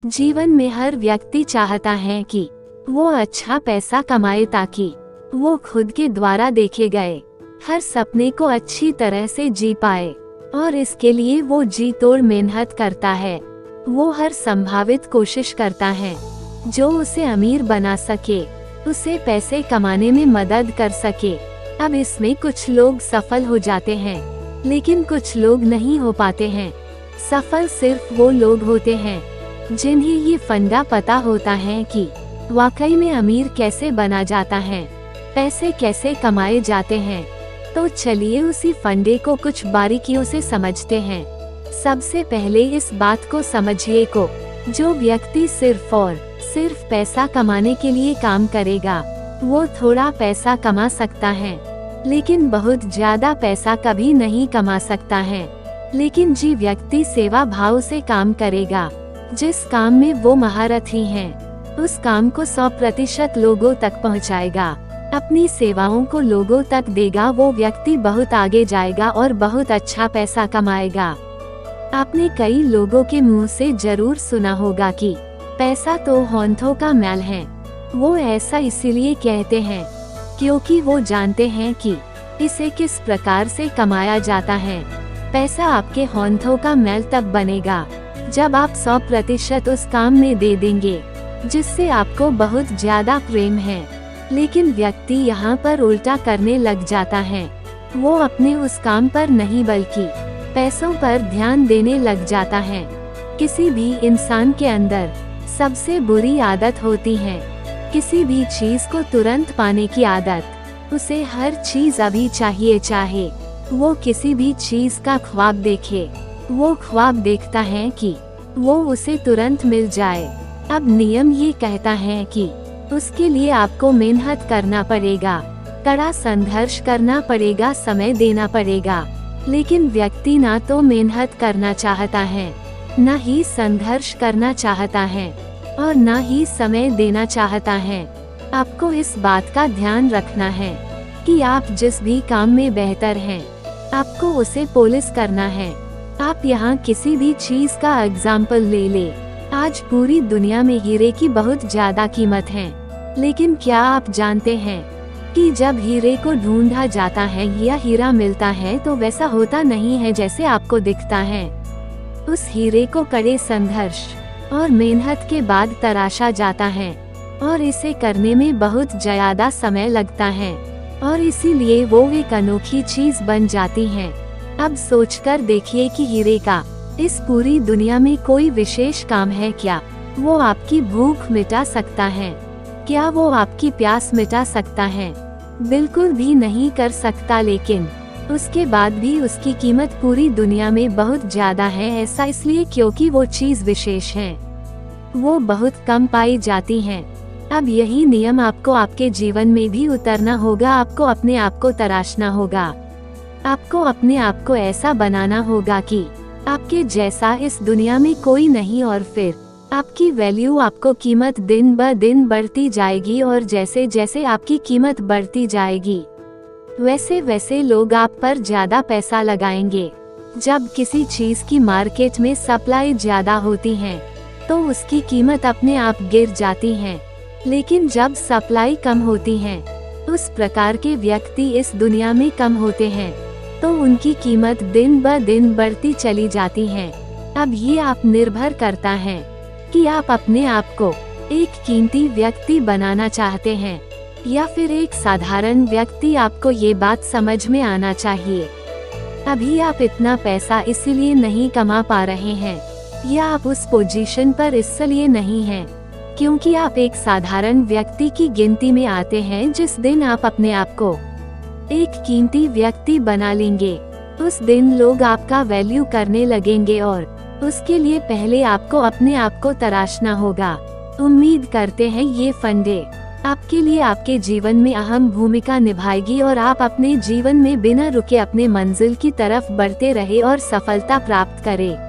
जीवन में हर व्यक्ति चाहता है कि वो अच्छा पैसा कमाए ताकि वो खुद के द्वारा देखे गए हर सपने को अच्छी तरह से जी पाए, और इसके लिए वो जी तोड़ मेहनत करता है। वो हर संभावित कोशिश करता है जो उसे अमीर बना सके, उसे पैसे कमाने में मदद कर सके। अब इसमें कुछ लोग सफल हो जाते हैं, लेकिन कुछ लोग नहीं हो पाते हैं। सफल सिर्फ वो लोग होते हैं जिन्हें ये फंडा पता होता है कि वाकई में अमीर कैसे बना जाता है, पैसे कैसे कमाए जाते हैं। तो चलिए उसी फंडे को कुछ बारीकियों से समझते हैं। सबसे पहले इस बात को समझिए को जो व्यक्ति सिर्फ और सिर्फ पैसा कमाने के लिए काम करेगा वो थोड़ा पैसा कमा सकता है, लेकिन बहुत ज्यादा पैसा कभी नहीं कमा सकता है। लेकिन जी व्यक्ति सेवा भाव से काम करेगा, जिस काम में वो महारथी हैं, उस काम को 100% लोगों तक पहुंचाएगा, अपनी सेवाओं को लोगों तक देगा, वो व्यक्ति बहुत आगे जाएगा और बहुत अच्छा पैसा कमाएगा। आपने कई लोगों के मुंह से जरूर सुना होगा कि पैसा तो होंठों का मैल है। वो ऐसा इसीलिए कहते हैं क्योंकि वो जानते हैं कि इसे किस प्रकार से कमाया जाता है। पैसा आपके होंठों का मैल तब बनेगा जब आप 100% उस काम में दे देंगे जिससे आपको बहुत ज्यादा प्रेम है। लेकिन व्यक्ति यहाँ पर उल्टा करने लग जाता है। वो अपने उस काम पर नहीं बल्कि पैसों पर ध्यान देने लग जाता है। किसी भी इंसान के अंदर सबसे बुरी आदत होती है किसी भी चीज को तुरंत पाने की आदत। उसे हर चीज अभी चाहिए, चाहे वो किसी भी चीज का ख्वाब देखे। वो ख्वाब देखता है कि वो उसे तुरंत मिल जाए। अब नियम ये कहता है कि उसके लिए आपको मेहनत करना पड़ेगा, कड़ा संघर्ष करना पड़ेगा, समय देना पड़ेगा। लेकिन व्यक्ति ना तो मेहनत करना चाहता है, ना ही संघर्ष करना चाहता है, और ना ही समय देना चाहता है। आपको इस बात का ध्यान रखना है कि आप जिस भी काम में बेहतर हैं, आपको उसे पॉलिश करना है। आप यहाँ किसी भी चीज का एग्जाम्पल ले ले। आज पूरी दुनिया में हीरे की बहुत ज्यादा कीमत है, लेकिन क्या आप जानते हैं कि जब हीरे को ढूंढा जाता है या हीरा मिलता है तो वैसा होता नहीं है जैसे आपको दिखता है। उस हीरे को कड़े संघर्ष और मेहनत के बाद तराशा जाता है, और इसे करने में बहुत ज्यादा समय लगता है, और इसीलिए वो एक अनोखी चीज बन जाती है। अब सोचकर देखिए कि हीरे का इस पूरी दुनिया में कोई विशेष काम है क्या? वो आपकी भूख मिटा सकता है? क्या वो आपकी प्यास मिटा सकता है? बिल्कुल भी नहीं कर सकता। लेकिन उसके बाद भी उसकी कीमत पूरी दुनिया में बहुत ज्यादा है। ऐसा इसलिए क्योंकि वो चीज विशेष है, वो बहुत कम पाई जाती है। अब यही नियम आपको आपके जीवन में भी उतरना होगा। आपको अपने आप को तराशना होगा, आपको अपने आप को ऐसा बनाना होगा कि आपके जैसा इस दुनिया में कोई नहीं, और फिर आपकी वैल्यू, आपको कीमत दिन ब दिन बढ़ती जाएगी। और जैसे जैसे आपकी कीमत बढ़ती जाएगी वैसे वैसे लोग आप पर ज्यादा पैसा लगाएंगे। जब किसी चीज की मार्केट में सप्लाई ज्यादा होती है तो उसकी कीमत अपने आप गिर जाती है, लेकिन जब सप्लाई कम होती है, उस प्रकार के व्यक्ति इस दुनिया में कम होते हैं, तो उनकी कीमत दिन ब दिन बढ़ती चली जाती है। अब ये आप निर्भर करता है कि आप अपने आप को एक कीमती व्यक्ति बनाना चाहते हैं या फिर एक साधारण व्यक्ति। आपको ये बात समझ में आना चाहिए। अभी आप इतना पैसा इसलिए नहीं कमा पा रहे हैं, या आप उस पोजीशन पर इसलिए नहीं हैं क्योंकि आप एक साधारण व्यक्ति की गिनती में आते हैं। जिस दिन आप अपने आप को एक कीमती व्यक्ति बना लेंगे, उस दिन लोग आपका वैल्यू करने लगेंगे, और उसके लिए पहले आपको अपने आप को तराशना होगा। उम्मीद करते हैं ये फंडे आपके लिए आपके जीवन में अहम भूमिका निभाएगी, और आप अपने जीवन में बिना रुके अपने मंजिल की तरफ बढ़ते रहे और सफलता प्राप्त करें।